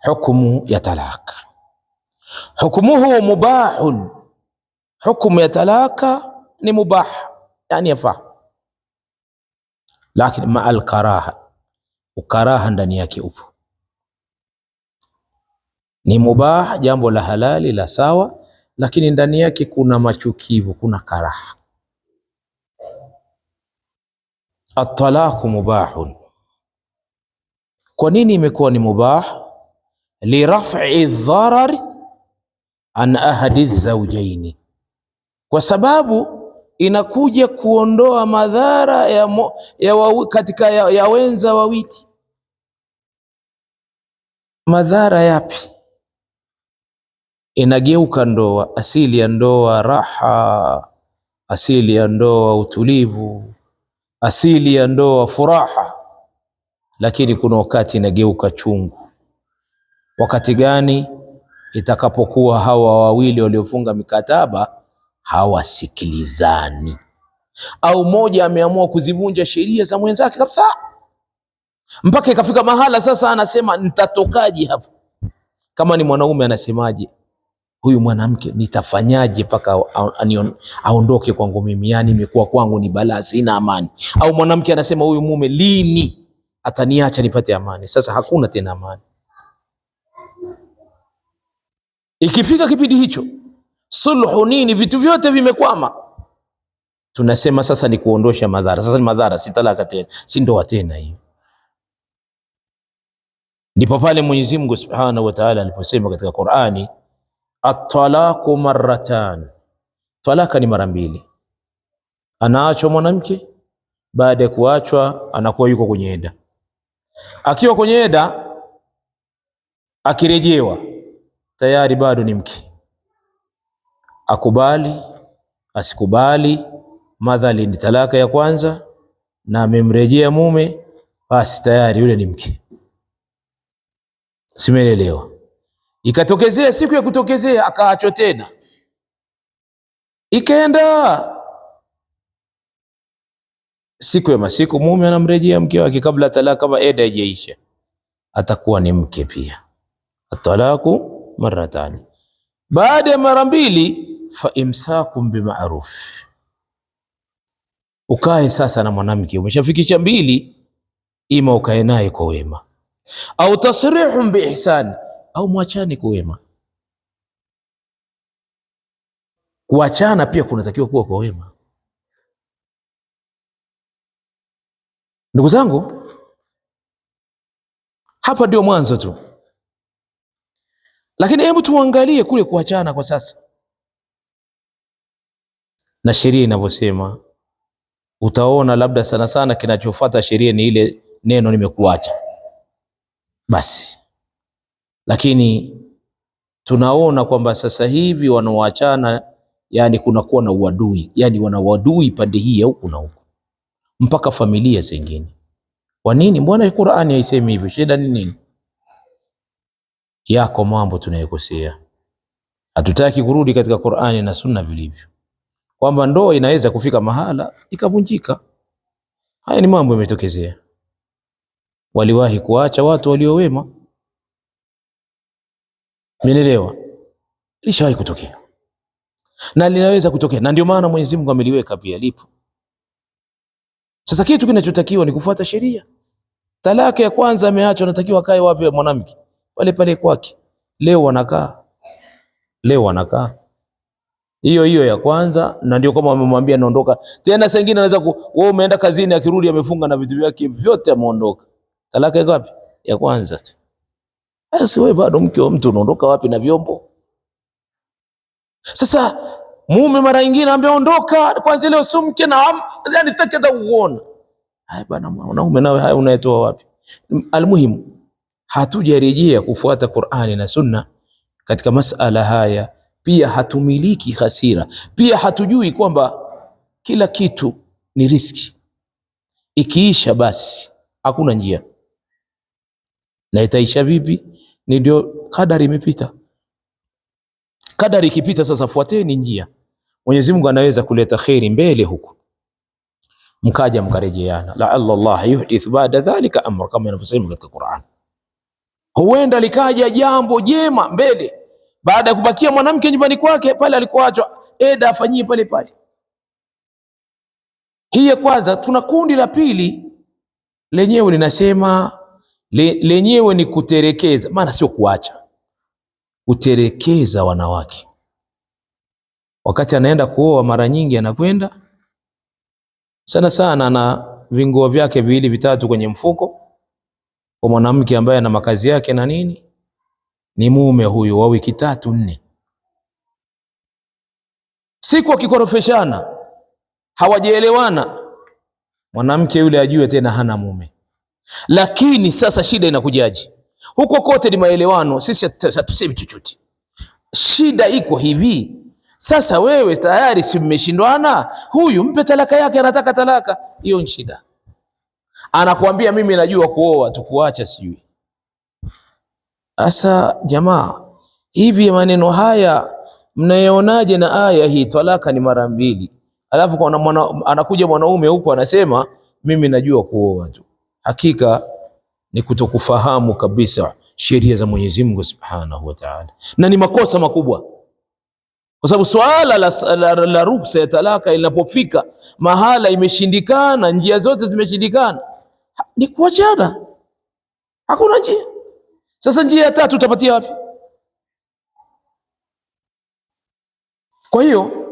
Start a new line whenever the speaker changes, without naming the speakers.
hukumu ya talaka. Hukumuhu mubahun, hukumu ya talaka ni mubah, yani yafaa, lakini ma al-karaha, ukaraha ndani yake upo. Ni mubah, jambo la halali la sawa, lakini ndani yake kuna machukivu, kuna karaha. At-talaku mubahun. Kwa nini imekuwa ni mubah? Li raf'i dharar an ahadi zawjaini, kwa sababu inakuja kuondoa madhara katika ya wenza wawili. Madhara yapi? Inageuka ndoa, asili ya ndoa raha, asili ya ndoa utulivu, asili ya ndoa furaha, lakini kuna wakati inageuka chungu. Wakati gani? Itakapokuwa hawa wawili waliofunga mikataba hawasikilizani, au mmoja ameamua kuzivunja sheria za mwenzake kabisa, mpaka ikafika mahala sasa anasema nitatokaje hapa? Kama ni mwanaume anasemaje, huyu mwanamke nitafanyaje mpaka aondoke kwangu mimi, yani imekuwa kwangu ni balaa, sina amani. Au mwanamke anasema huyu mume lini ataniacha nipate amani? Sasa hakuna tena amani. Ikifika kipindi hicho, sulhu nini, vitu vyote vimekwama, tunasema sasa ni kuondosha madhara. Sasa ni madhara, si talaka tena, si ndoa tena hiyo. Ndipo pale Mwenyezi Mungu Subhanahu wa Ta'ala aliposema katika Qur'ani, at-talaqu marratan, talaka ni mara mbili. Anaachwa mwanamke, baada ya kuachwa anakuwa yuko kwenye eda. Akiwa kwenye eda, akirejewa tayari bado ni mke. Akubali asikubali, madhali ni talaka ya kwanza na amemrejea mume, basi tayari yule ni mke. Simeelewa? Ikatokezea siku ya kutokezea akaachwa tena, ikaenda siku ya masiku, mume anamrejea mke wake kabla talaka, kama eda haijaisha, atakuwa ni mke pia. At-talaku marratan. Baada ya mara mbili, fa imsakum bima'ruf, ukae sasa na mwanamke, umeshafikisha mbili, ima ukae naye kwa wema, au tasrihum biihsan, au mwachane kwa wema. Kuachana pia kunatakiwa kuwa kwa wema. Ndugu zangu, hapa ndio mwanzo tu, lakini hebu tuangalie kule kuachana kwa sasa na sheria inavyosema. Utaona labda sana sana kinachofuata sheria ni ile neno nimekuacha basi, lakini tunaona kwamba sasa hivi wanaoachana, yani kunakuwa na uadui, yani wana uadui pande hii au kuna huko, mpaka familia zingine. Kwa nini? Mbona Qur'ani haisemi hivyo? Shida ni nini? Yako mambo tunayokosea, hatutaki kurudi katika Qur'ani na Sunna vilivyo, kwamba ndoa inaweza kufika mahala ikavunjika. Haya ni mambo yametokezea, waliwahi kuacha watu waliowema. Umeelewa? Lishawahi kutokea na linaweza kutokea, na ndio maana Mwenyezi Mungu ameliweka pia, lipo. Sasa kitu kinachotakiwa ni kufuata sheria. Talaka ya kwanza ameachwa, anatakiwa kae wapi mwanamke? Pale pale kwake. Leo wanakaa hiyo ya kwanza, na ndio kama wamemwambia naondoka tena. Saa nyingine anaweza wewe umeenda kazini, akirudi amefunga na vitu vyake vyote, ameondoka. Talaka iko wapi? Ya kwanza tu. Sasa wewe bado mke wa mtu, unaondoka wapi na vyombo? Sasa mume mara nyingine ameondoka kwanza, leo sio mke na yani takenda uone. Hai bana, mwanaume nawe haya unayetoa wapi? Almuhimu, hatujarejea kufuata Qur'ani na Sunna katika masala haya. Pia hatumiliki hasira, pia hatujui kwamba kila kitu ni riski, ikiisha basi hakuna njia. Na itaisha vipi? Ni ndio kadari imepita. Kadari ikipita, sasa fuateni njia. Mwenyezi Mungu anaweza kuleta khairi mbele huko, mkaja mkarejeana, la Allah yuhdith ba'da dhalika amra, kama inavyosema katika Qur'an. Huenda likaja jambo jema mbele, baada ya kubakia mwanamke nyumbani kwake pale alikoachwa, eda afanyie pale pale. Hii ya kwanza. Tuna kundi la pili, lenyewe linasema lenyewe ni kuterekeza, maana sio kuacha, kuterekeza wanawake. Wakati anaenda kuoa, mara nyingi anakwenda sana sana na vinguo vyake viwili vitatu kwenye mfuko, kwa mwanamke ambaye ana makazi yake na nini, ni mume huyu wa wiki 3 4. Siku wakikorofeshana, hawajaelewana, mwanamke yule ajue tena hana mume. Lakini sasa shida inakujaje? Huko kote ni maelewano, sisi hatusemi chochote. Shida iko hivi, sasa wewe tayari si mmeshindwana, huyu mpe talaka yake, anataka talaka, hiyo ni shida. Anakuambia mimi najua kuoa, tukuacha sijui. Sasa jamaa, hivi maneno haya mnayaonaje na aya hii, talaka ni mara 2, alafu kwa anakuja mwanaume huko anasema mimi najua kuoa tu? Hakika ni kutokufahamu kabisa sheria za Mwenyezi Mungu Subhanahu wa Ta'ala, na ni makosa makubwa, kwa sababu swala la ruksa ya talaka linapofika mahala imeshindikana, njia zote zimeshindikana, ni kuachana, hakuna njia. Sasa njia ya tatu utapatia wapi? Kwa hiyo